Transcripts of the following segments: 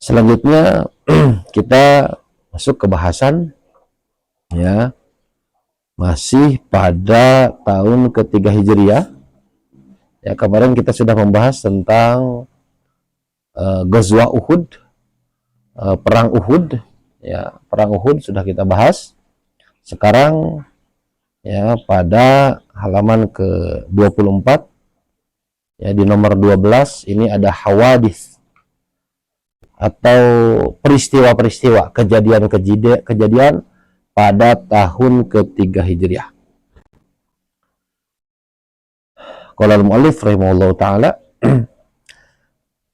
Selanjutnya kita masuk ke bahasan, ya, masih pada tahun ketiga Hijriah. Ya, kemarin kita sudah membahas tentang Ghazwa Uhud, perang Uhud. Ya, perang Uhud sudah kita bahas. Sekarang ya pada halaman ke-24, ya, di nomor 12 ini ada hawadits atau peristiwa-peristiwa, kejadian pada tahun ketiga Hijriah. Qala al-mu'allif rahimahullahu ta'ala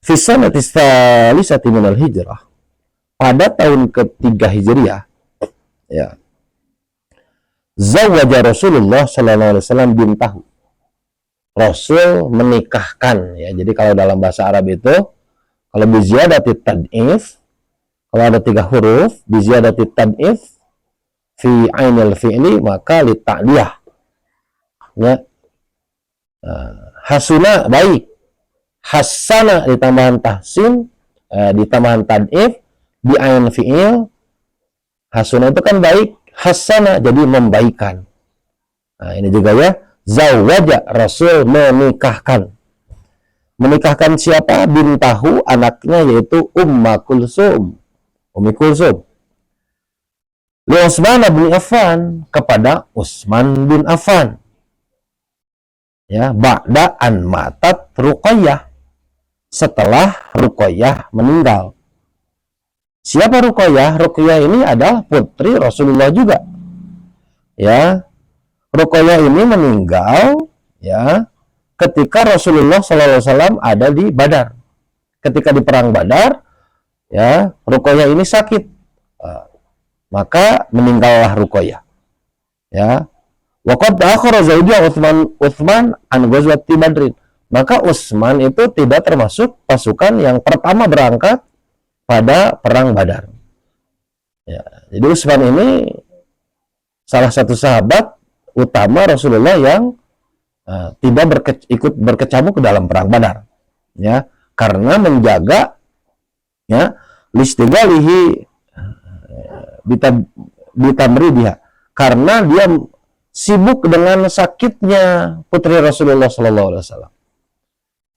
fi sanati tsalisati minal hijrah, pada tahun ketiga Hijriah, ya, zawwaja Rasulullah sallallahu alaihi wasallam bintahu, Rasul menikahkan, ya. Jadi kalau dalam bahasa Arab itu, kalau biziyadati tad'if, kalau ada 3 huruf, biziyadati tad'if fi ainil fi'li, maka li ta'diyah, ya. Hasuna baik, hasana ditambahan tahsin, ditambahan tad'if, di ain fi'il. Hasuna itu kan baik, hasana jadi membaikan. Nah, ini juga ya, zawwaja, Rasul menikahkan. Menikahkan siapa? Bintahu, anaknya, yaitu Ummi Kulsum. Li Utsman bin Affan, kepada Utsman bin Affan. Ya, ba'da an matat Ruqayyah, setelah Ruqayyah meninggal. Siapa Ruqayyah? Ruqayyah ini adalah putri Rasulullah juga. Ya, Ruqayyah ini meninggal, ya, ketika Rasulullah SAW ada di Badar. Ketika di perang Badar, ya, Ruqayyah ini sakit, maka meninggallah Ruqayyah. Ya, waqad akhara zawjuha Utsman an ghazwati Badrin. Maka Utsman itu tidak termasuk pasukan yang pertama berangkat pada perang Badar. Ya, jadi Utsman ini salah satu sahabat utama Rasulullah yang tidak ikut berkecamuk ke dalam perang Badar, ya, karena menjaga, ya, listigalihi bitamridiha, karena dia sibuk dengan sakitnya putri Rasulullah Sallallahu Alaihi Wasallam.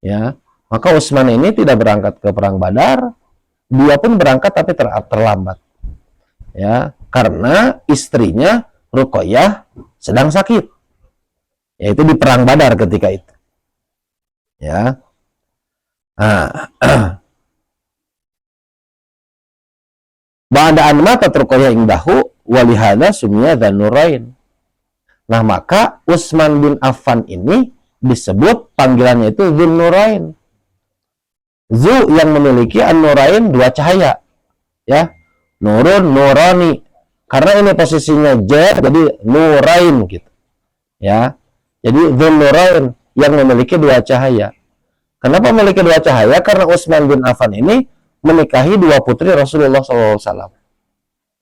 Ya, maka Utsman ini tidak berangkat ke perang Badar. Dia pun berangkat tapi terlambat. Ya, karena istrinya Ruqayyah sedang sakit, yaitu di perang Badar ketika itu. Ya. Ba'da an mata Ruqayyah indahu walihada sumya dzannurain. Nah, maka Utsman bin Affan ini disebut panggilannya itu Dzun-Nurain. Zu yang memiliki An-Nurain, 2 cahaya. Ya. Nurun, Nurani. Karena ini posisinya jar, jadi Nurain gitu. Ya. Jadi Dzun-Nurain yang memiliki 2 cahaya. Kenapa memiliki 2 cahaya? Karena Utsman bin Affan ini menikahi 2 putri Rasulullah SAW.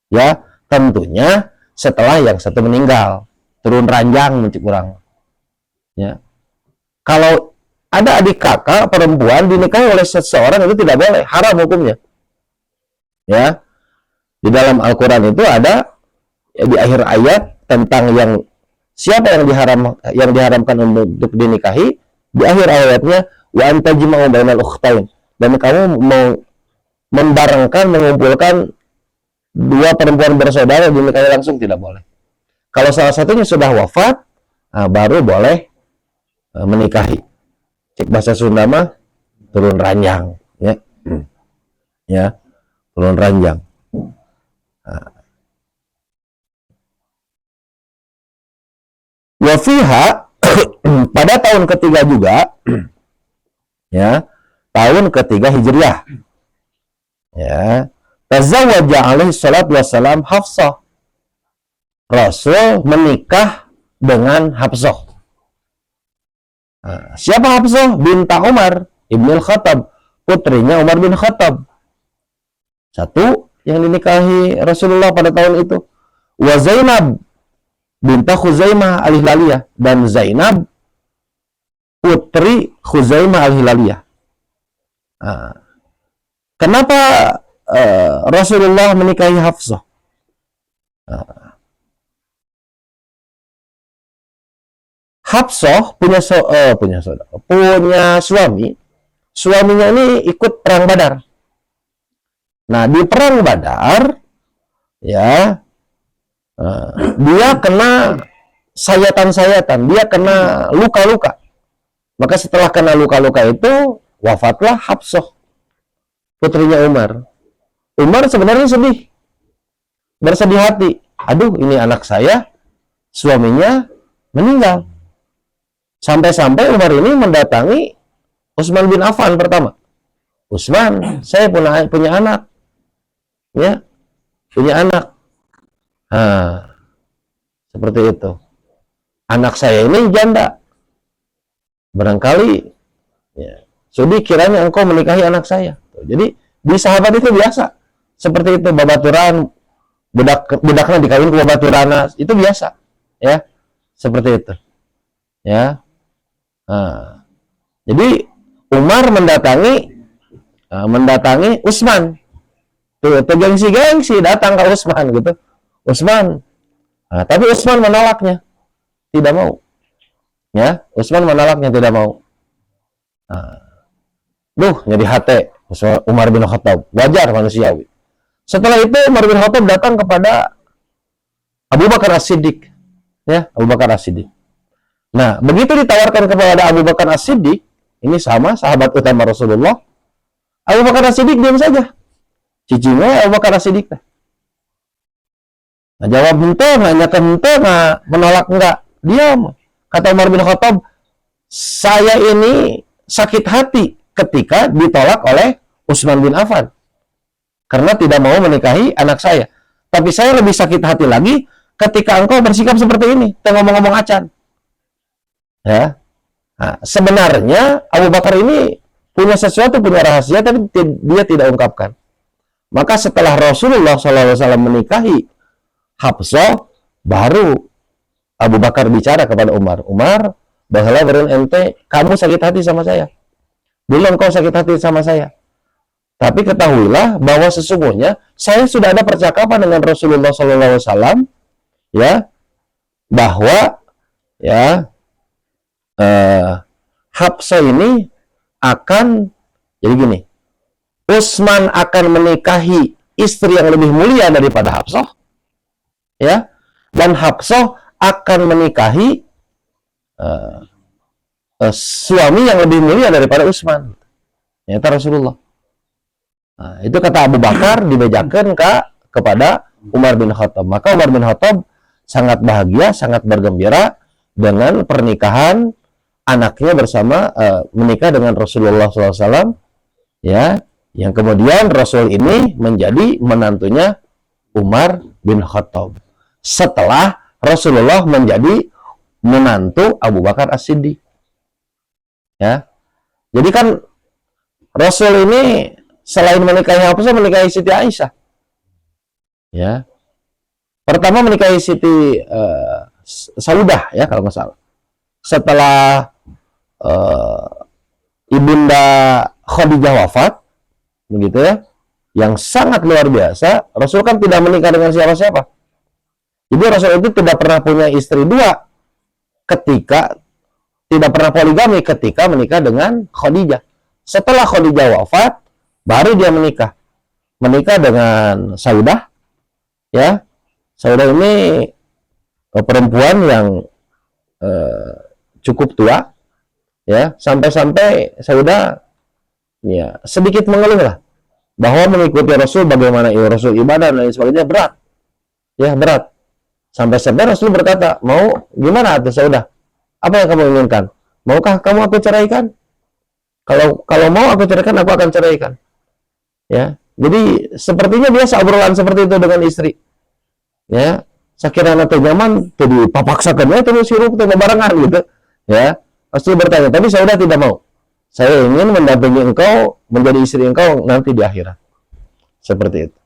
Ya, tentunya setelah yang satu meninggal, turun ranjang mencik kurang. Ya. Kalau ada adik kakak perempuan dinikahi oleh seseorang, itu tidak boleh, haram hukumnya. Ya. Di dalam Al-Qur'an itu ada, ya, di akhir ayat tentang yang siapa yang diharamkan untuk dinikahi. Di akhir ayatnya, wa antajma'u bainal ukhtain, dan kamu mau mengumpulkan 2 perempuan bersaudara dinikahi langsung, tidak boleh. Kalau salah satunya sudah wafat, baru boleh menikahi. Cek bahasa Sunda mah turun ranjang, ya. Ya, turun ranjang. Wa fiha pada tahun ketiga juga, ya, tahun ketiga Hijriah, ya, tazawwaja alaihi salatu wassalam Hafsah. Rasul menikah dengan Hafsah. Nah, siapa Hafsah? Binta Umar ibn al-Khattab, putrinya Umar bin Khattab. Satu yang dinikahi Rasulullah pada tahun itu. Wa Zainab binta Khuzaimah al-Hilaliyah, dan Zainab putri Khuzaimah al-Hilaliyah. Nah, kenapa Rasulullah menikahi Hafsah. Hafsah punya suami. Suaminya ini ikut perang Badar. Nah, di perang Badar, ya, dia kena sayatan-sayatan, dia kena luka-luka. Maka setelah kena luka-luka itu, wafatlah Hafsah, putrinya Umar. Umar sebenarnya sedih, bersedih hati. Aduh, ini anak saya, suaminya meninggal. Sampai-sampai Umar ini mendatangi Utsman bin Affan pertama. Utsman, saya punya anak. Ya, punya anak. Nah, seperti itu. Anak saya ini janda. Barangkali ya, sudi kiranya engkau menikahi anak saya. Jadi di sahabat itu biasa. Seperti itu, babaturan, budaknya dikawin ke babaturana, itu biasa. Ya, seperti itu. Ya. Nah, jadi Umar mendatangi Utsman. Tuh, gengsi datang ke Utsman gitu. Utsman. Nah, tapi Utsman menolaknya. Tidak mau. Ya, Utsman menolaknya, tidak mau. Jadi hati Umar bin Khattab. Wajar manusiawi. Setelah itu Umar bin Khattab datang kepada Abu Bakar As-Siddiq. Ya, Abu Bakar As-Siddiq. Nah, begitu ditawarkan kepada Abu Bakar As-Siddiq, ini sama sahabat utama Rasulullah, Abu Bakar As-Siddiq diam saja. Cicinya Abu Bakar As-Siddiq. Nah, jawab hente, nanyakan hente, menolak enggak. Diam. Kata Umar bin Khattab, saya ini sakit hati ketika ditolak oleh Utsman bin Affan. Karena tidak mau menikahi anak saya. Tapi saya lebih sakit hati lagi ketika engkau bersikap seperti ini. Kita ngomong-ngomong acan. Ya, nah, sebenarnya Abu Bakar ini punya sesuatu, punya rahasia, tapi dia tidak ungkapkan. Maka setelah Rasulullah SAW menikahi Hafsah, baru Abu Bakar bicara kepada Umar. Umar, bahwa beren ente, kamu sakit hati sama saya. Belum kau sakit hati sama saya. Tapi ketahuilah bahwa sesungguhnya saya sudah ada percakapan dengan Rasulullah SAW, ya, bahwa ya Hafsah ini akan, jadi gini, Utsman akan menikahi istri yang lebih mulia daripada Hafsah, ya, dan Hafsah akan menikahi suami yang lebih mulia daripada Utsman. Ternyata Rasulullah. Nah, itu kata Abu Bakar dibejakan kepada Umar bin Khattab. Maka Umar bin Khattab sangat bahagia, sangat bergembira dengan pernikahan anaknya bersama menikah dengan Rasulullah SAW, ya, yang kemudian Rasul ini menjadi menantunya Umar bin Khattab setelah Rasulullah menjadi menantu Abu Bakar As-Siddiq. Ya, jadi kan Rasul ini selain menikahi Hafsah, menikahi Siti Aisyah. Ya, pertama menikahi Siti Saudah, ya kalau nggak salah. Setelah Ibunda Khadijah wafat, begitu ya, yang sangat luar biasa. Rasul kan tidak menikah dengan siapa-siapa. Jadi Rasul itu tidak pernah punya istri dua, ketika tidak pernah poligami ketika menikah dengan Khadijah. Setelah Khadijah wafat, baru dia menikah dengan Saudah, ya. Saudah ini perempuan yang cukup tua, ya, sampai-sampai Saudah ya sedikit mengeluh lah bahwa mengikuti Rasul, bagaimana Rasul ibadah dan lain sebagainya berat, ya, berat. Sampai-sampai Rasul berkata, mau gimana tuh Saudah? Apa yang kamu inginkan? Maukah kamu aku ceraikan? Kalau mau aku ceraikan, aku akan ceraikan. Ya, jadi sepertinya biasa obrolan seperti itu dengan istri. Ya, sakirana teh nyaman, tuh dipapaksakan, ya terus sirup teh barengan gitu. Ya, Rasul bertanya, tapi Saudah tidak mau. Saya ingin mendampingi engkau menjadi istri engkau nanti di akhirat. Seperti itu.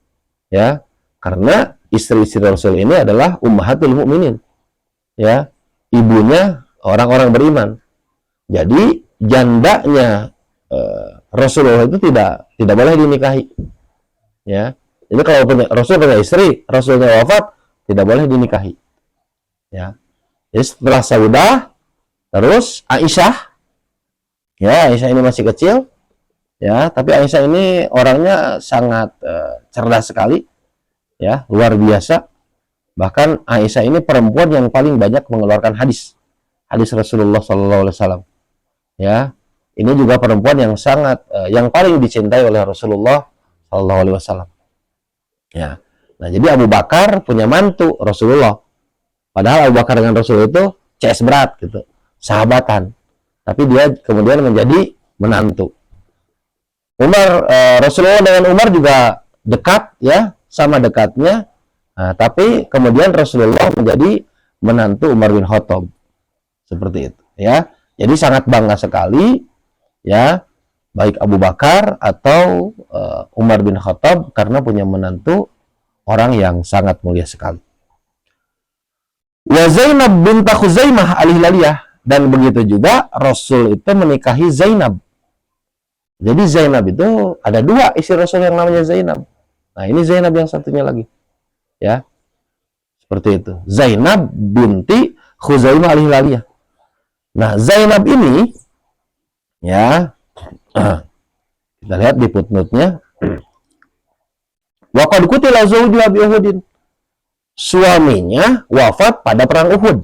Ya, karena istri-istri Rasul ini adalah ummahatul mukminin. Ya, ibunya orang-orang beriman. Jadi jandanya Rasulullah itu tidak boleh dinikahi. Ya. Jadi kalau Rasul punya istri, Rasulnya wafat, tidak boleh dinikahi. Ya. Jadi setelah Saudah, terus Aisyah. Ya, Aisyah ini masih kecil. Ya, tapi Aisyah ini orangnya sangat cerdas sekali. Ya, luar biasa. Bahkan Aisyah ini perempuan yang paling banyak mengeluarkan hadis Rasulullah SAW. Ya, ini juga perempuan yang sangat yang paling dicintai oleh Rasulullah SAW. Ya, nah jadi Abu Bakar punya mantu Rasulullah. Padahal Abu Bakar dengan Rasul itu CS berat gitu, sahabatan. Tapi dia kemudian menjadi menantu. Rasulullah dengan Umar juga dekat, ya, sama dekatnya. Nah, tapi kemudian Rasulullah menjadi menantu Umar bin Khattab. Seperti itu, ya. Jadi sangat bangga sekali, ya, baik Abu Bakar atau Umar bin Khattab karena punya menantu orang yang sangat mulia sekali. Wa Zainab binta Khuzaimah al-Hilaliyah, dan begitu juga Rasul itu menikahi Zainab. Jadi Zainab itu ada dua istri Rasul yang namanya Zainab. Nah, ini Zainab yang satunya lagi. Ya. Seperti itu. Zainab binti Khuzaimah al-Hilaliyah. Nah, Zainab ini, ya, kita lihat di footnote-nya. Wa qad qutila zawjuha bi Uhudin. Suaminya wafat pada perang Uhud.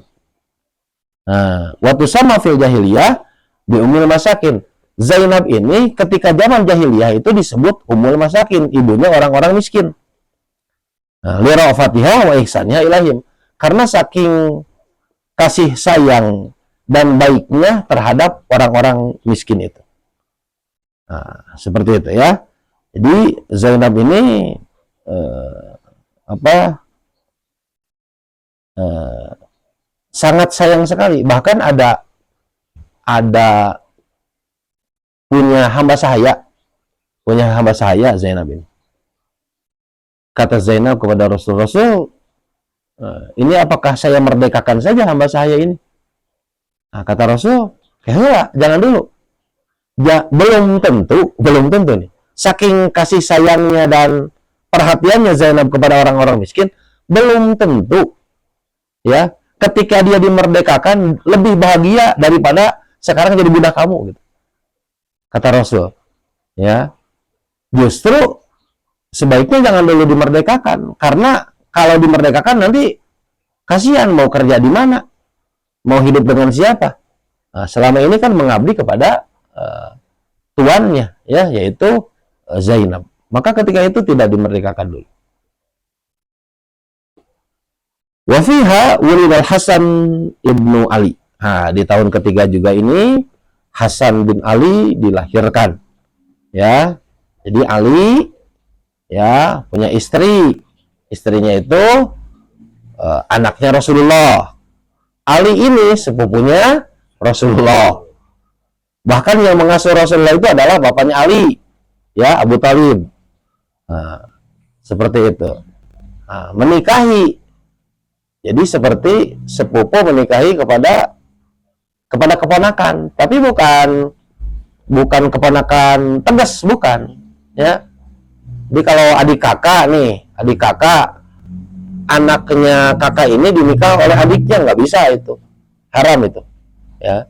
Nah, waktu sama fil jahiliyah bi Ummul Masakin. Zainab ini ketika zaman jahiliyah itu disebut Ummul Masakin, ibunya orang-orang miskin. Nah, li ra'fatiha wa ihsanha ilahim. Karena saking kasih sayang dan baiknya terhadap orang-orang miskin itu. Nah, seperti itu, ya. Jadi Zainab ini sangat sayang sekali. Bahkan ada punya hamba sahaya Zainab ini. Kata Zainab kepada Rasul, ini apakah saya merdekakan saja hamba sahaya ini? Nah, kata Rasul, ya jangan dulu. Ya, belum tentu nih. Saking kasih sayangnya dan perhatiannya Zainab kepada orang-orang miskin, belum tentu, ya, ketika dia dimerdekakan lebih bahagia daripada sekarang jadi budak kamu, gitu. Kata Rasul, ya, justru sebaiknya jangan dulu dimerdekakan, karena kalau dimerdekakan nanti kasihan, mau kerja di mana, mau hidup dengan siapa. Nah, selama ini kan mengabdi kepada tuannya, ya, yaitu Zainab. Maka ketika itu tidak dimerdekakan dulu. Wa fiha wulidal Hasan ibnu Ali. Nah, di tahun ketiga juga ini Hasan bin Ali dilahirkan. Ya. Jadi Ali, ya, punya istri. Istrinya itu anaknya Rasulullah. Ali ini sepupunya Rasulullah. Bahkan yang mengasuh Rasulullah itu adalah bapaknya Ali, ya, Abu Thalib. Nah, seperti itu. Nah, menikahi. Jadi seperti sepupu menikahi kepada keponakan, tapi bukan keponakan tegas, bukan, ya. Jadi kalau adik kakak, anaknya kakak ini dinikah oleh adiknya, nggak bisa, itu haram itu, ya.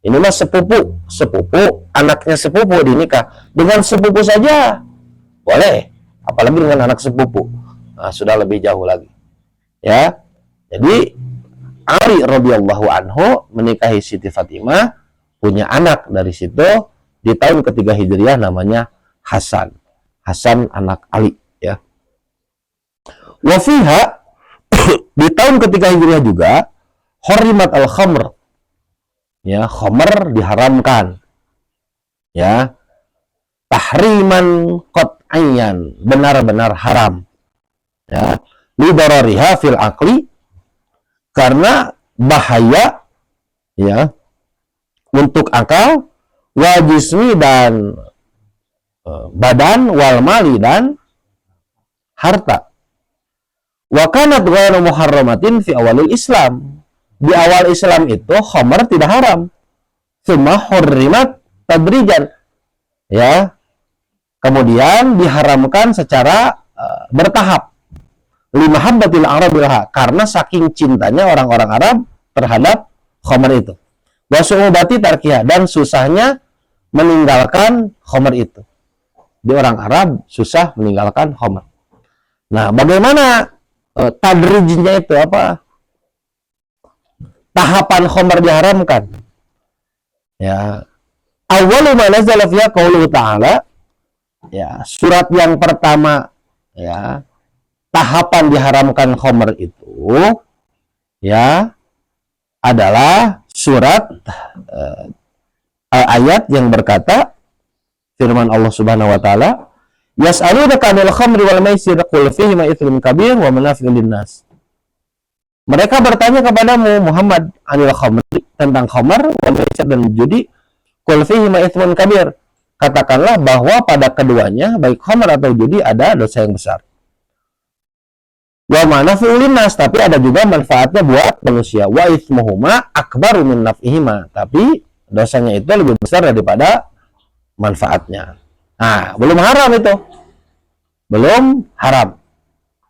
Ini mah sepupu, anaknya sepupu dinikah. Dengan sepupu saja boleh, apalagi dengan anak sepupu. Nah, sudah lebih jauh lagi, ya. Jadi Ali radhiyallahu anhu menikahi Siti Fatimah, punya anak dari situ. Di tahun ketiga Hijriah namanya Hasan anak Ali, ya. Wa fiha di tahun ketiga Hijriah juga hurimat al-khamr, ya, khamr diharamkan, ya, tahriman qat'iyyan, benar-benar haram, ya, li darariha fil aqli, karena bahaya, ya, untuk akal, wa jismi, dan badan, wal mali, dan harta. Wa kanat ghairu muharramatin fi awalil Islam. Di awal Islam itu khamr tidak haram. Cuma hurrimat tadrijan, ya. Kemudian diharamkan secara bertahap. Limahabbatil Arab laha, karena saking cintanya orang-orang Arab terhadap khamar itu. Wa su'ubati tarkiha, dan susahnya meninggalkan khamar itu. Di orang Arab susah meninggalkan khamar. Nah, bagaimana tadrijnya itu, apa tahapan khamar diharamkan? Ya, awwalu ma nazala fiha qauluhu ta'ala, ya, surat yang pertama, ya, tahapan diharamkan khamar itu, ya, adalah surat ayat yang berkata, firman Allah Subhanahu wa taala, yas'alunaka 'anil khamri wal maisir qul fihima itsmun kabir wa manafi'u lin-nas. Mereka bertanya kepadamu Muhammad 'anil khamri, tentang khamar, wal maisir, dan judi, qul fihima itsmun kabir, katakanlah bahwa pada keduanya, baik khamar atau judi, ada dosa yang besar. Wa manafi'u lin-nas, tapi ada juga manfaatnya buat manusia. Wa itsmuhuma akbaru min naf'ihima, tapi dosanya itu lebih besar daripada manfaatnya. Nah, belum haram itu. Belum haram.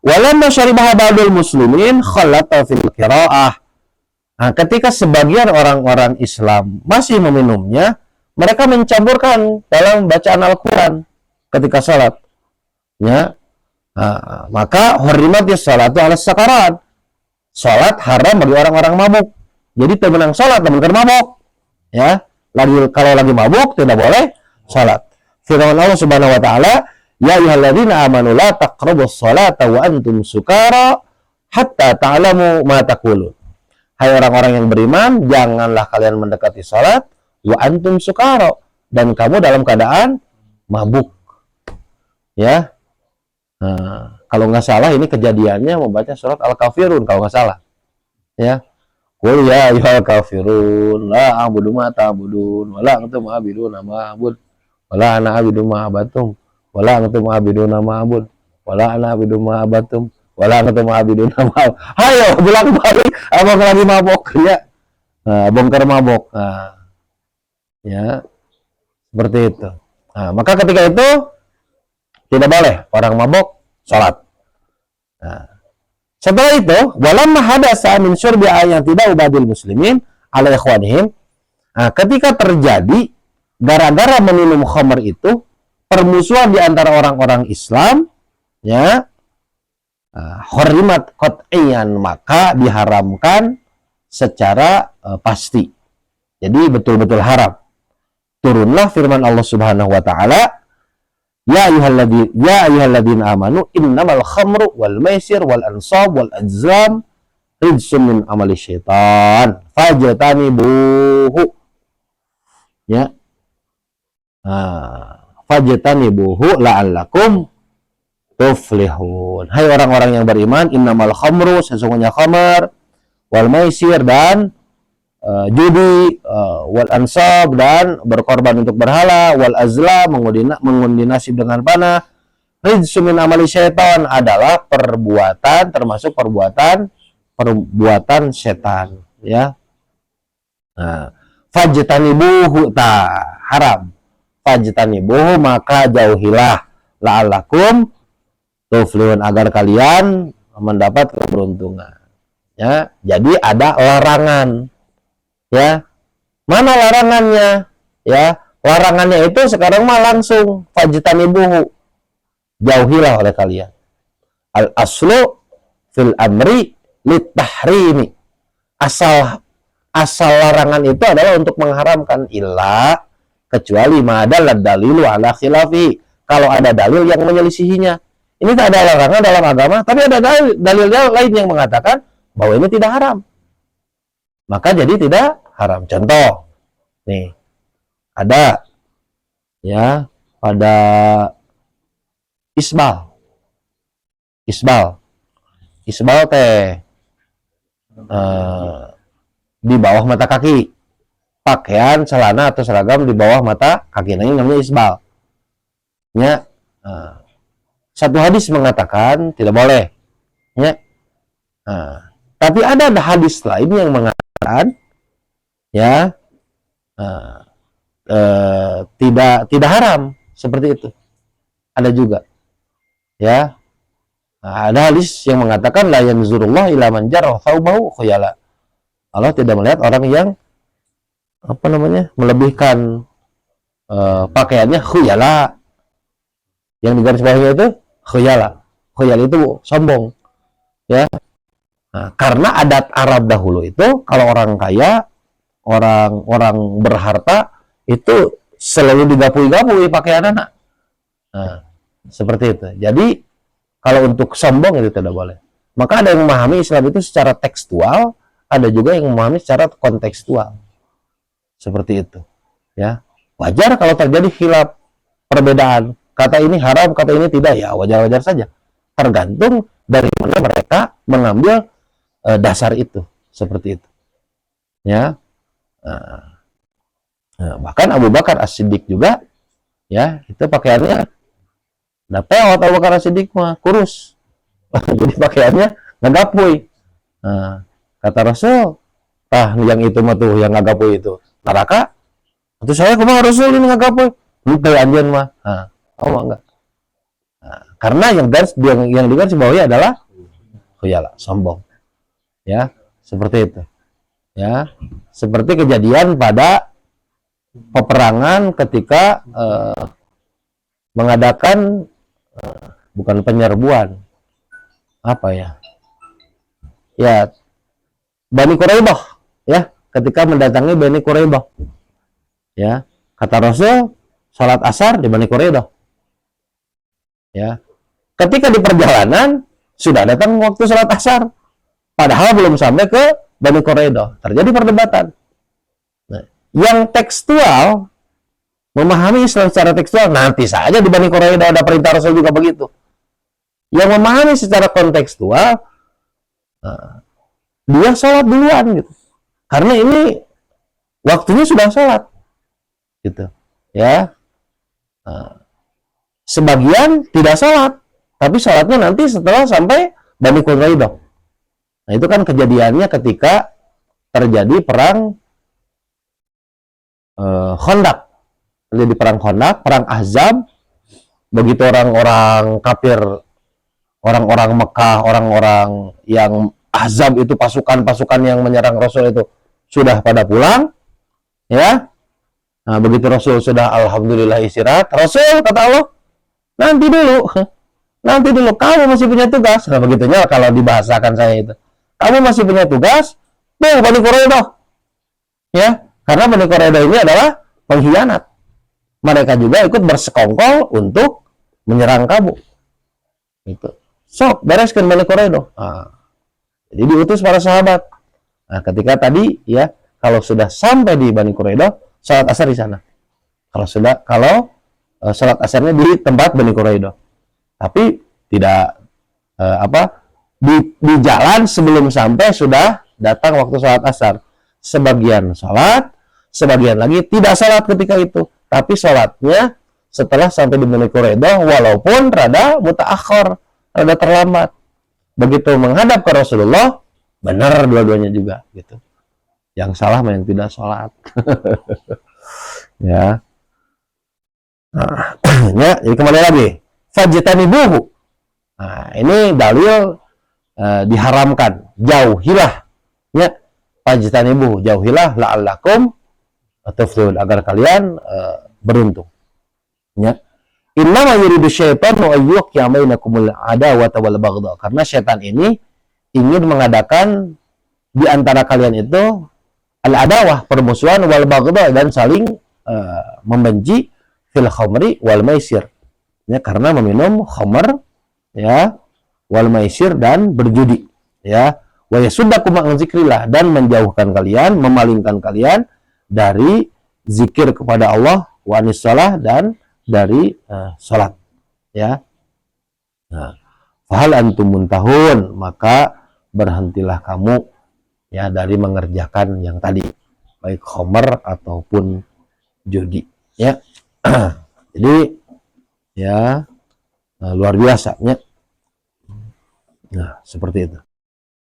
Walamma syaribaha ba'dul muslimin khalata fil qiraah. Nah, ketika sebagian orang-orang Islam masih meminumnya, mereka mencampurkan dalam bacaan Al-Quran ketika salat. Ya. Nah, maka hurrimatis salatu ala sakarat. Salat haram bagi orang-orang mabuk. Jadi temenang salat, temen mabuk. Ya, kalau lagi mabuk tidak boleh salat. Firman Allah Subhanahu wa taala, ya ayyuhalladzina amanu la taqrabus salata wa antum sukara hatta ta'lamu ma taqulun. Hai orang-orang yang beriman, janganlah kalian mendekati salat wa antum sukara, dan kamu dalam keadaan mabuk. Ya. Nah, kalau nggak salah ini kejadiannya membaca surat Al-Kafirun kalau nggak salah. Ya. Qul ya ayyuhal kafirun la a'budu ma ta'budun wa la antum a'buduna ma a'bud wa la ana a'budu ma abatum wa la antum a'buduna ma a'bud wa la ana a'budu ma abatum wa la antum a'buduna ma. Ayo bilang balik abang lagi mabok ya. Nah, bongkar mabok. Nah, ya. Seperti itu. Nah, maka ketika itu tidak boleh orang mabok sholat. Nah, setelah itu, walamma hadasa min syurbi yang tidak ubadil muslimin ala ikhwanihim. Nah, ketika terjadi gara-gara meminum khamr itu permusuhan di antara orang-orang Islam, ya, hurrimat qat'iyan, maka diharamkan secara pasti. Jadi betul-betul haram. Turunlah firman Allah Subhanahu wa taala, ya ayyuhalladzina amanu innamal khamru wal maisir wal ansab wal azlam rijsun min amali syaitan fajtanibuhu. Ya. Fajtanibuhu la'allakum tuflihun. Hai orang-orang yang beriman, innamal khamru, sesungguhnya khamar, wal maisir, dan judi, wal ansab, dan berkorban untuk berhala, wal azla, mengundi nasib dengan panah, rijsun min amali syaitan, adalah perbuatan, termasuk perbuatan setan, ya. Nah, fajtanibuhu, haram. Fajtanibuhu, maka jauhilah, la'allakum tuflihun, agar kalian mendapat keberuntungan. Ya, jadi ada larangan. Ya, mana larangannya? Ya, larangannya itu sekarang mah langsung fajtanibuhu, jauhilah oleh kalian. Al aslu fil amri litahrimi. Asal larangan itu adalah untuk mengharamkan, illa kecuali madal dalilu ala khilafi, kalau ada dalil yang menyelisihinya. Ini tak ada larangan dalam agama, tapi ada dalil lain yang mengatakan bahwa ini tidak haram, maka jadi tidak haram. Contoh, nih ada, ya, pada isbal teh di bawah mata kaki, pakaian celana atau seragam di bawah mata kaki, ini namanya isbal. Ya, satu hadis mengatakan tidak boleh, ya. Tapi ada hadis lain yang mengatakan, ya, tidak haram seperti itu. ada juga, ya. Nah, ada hadis yang mengatakan la yanzurullah ila man jarra thawbahu khuyala. Allah tidak melihat orang yang melebihkan pakaiannya khuyala. Yang digaris bawahnya itu khuyala. Khuyala itu sombong, ya. Nah, karena adat Arab dahulu itu kalau orang kaya, orang berharta itu selalu digapui-gapui pakaian anak. Nah, seperti itu. Jadi kalau untuk sombong itu tidak boleh. Maka ada yang memahami Islam itu secara tekstual, ada juga yang memahami secara kontekstual. Seperti itu, ya. Wajar kalau terjadi khilaf, perbedaan. Kata ini haram, kata ini tidak, ya wajar-wajar saja. Tergantung dari mana mereka mengambil dasar itu, seperti itu. Ya. Bahkan Abu Bakar As-Siddiq juga, ya, itu pakaiannya nah peot. Abu Bakar As-Siddiq mah kurus. Jadi pakaiannya ngagapui. Nah, kata Rasul, yang itu mah tuh, yang ngagapui itu neraka. Itu saya kumaha Rasul ini ngagapui. Lupa anjeun mah. Oh enggak. Nah, karena yang digaris bawahi adalah khuyala, sombong. Ya, seperti itu. Ya, seperti kejadian pada peperangan ketika mengadakan bukan penyerbuan, apa ya? Ya, Bani Quraidah, ya, ketika mendatangi Bani Quraidah. Ya, kata Rasul, salat asar di Bani Quraidah. Ya, ketika di perjalanan sudah datang waktu salat asar, padahal belum sampai ke Bani Quraidah. Terjadi perdebatan. Nah, yang tekstual memahami Islam secara tekstual, nanti saja di Bani Quraidah ada perintah Rasul juga begitu. Yang memahami secara kontekstual, dia sholat duluan gitu. Karena ini waktunya sudah sholat, gitu. Ya. Sebagian tidak sholat, tapi sholatnya nanti setelah sampai Bani Quraidah. Nah, itu kan kejadiannya ketika terjadi perang Khandaq. Terjadi perang Khandaq, perang Ahzab. Begitu orang-orang kafir, orang-orang Mekah, orang-orang yang Ahzab itu, pasukan-pasukan yang menyerang Rasul itu sudah pada pulang, ya. Nah, begitu Rasul sudah alhamdulillah istirahat, Rasul kata Allah, nanti dulu, kamu masih punya tugas. Nah, begitunya kalau dibahasakan saya itu. Kamu masih punya tugas, Bani Quraidah. Ya, karena Bani Quraidah ini adalah pengkhianat. Mereka juga ikut bersekongkol untuk menyerang kamu. Itu. Sok, bereskan Bani Quraidah. Nah, jadi diutus para sahabat. Nah, ketika tadi, ya, kalau sudah sampai di Bani Quraidah, salat asar di sana. Kalau salat asarnya di tempat Bani Quraidah. Tapi tidak di jalan sebelum sampai sudah datang waktu salat asar. Sebagian salat, sebagian lagi tidak salat ketika itu, tapi salatnya setelah sampai di Bani Quraidah, walaupun rada mutaakhir, rada terlambat. Begitu menghadap ke Rasulullah, benar dua-duanya juga gitu. Yang salah yang tidak salat. Ya. Nah, ya, jadi kembali lagi. Fajtanibuhu. Nah, ini dalil diharamkan. Jauhilah. Ya. Fajtanibuhu, jauhilah la'allakum tuflihun, agar kalian beruntung. Ya. Innama yuridu syaitanu ayyuqi'a bainakumul adawata wal baghdha. Karena syaitan ini ingin mengadakan di antara kalian itu al-adawah, permusuhan, wal baghdha, dan saling membenci fil khamri wal maisir. Ya, karena meminum khamr, ya, wal maisir, dan berjudi, ya. Wa yasuddakum an zikrillah, dan menjauhkan kalian, memalingkan kalian dari zikir kepada Allah, wa anis shalah, dan dari salat, ya. Nah, fahal antum muntahun, maka berhentilah kamu, ya, dari mengerjakan yang tadi, baik khamr ataupun judi, ya. Jadi, ya, luar biasa, ya. Nah, seperti itu.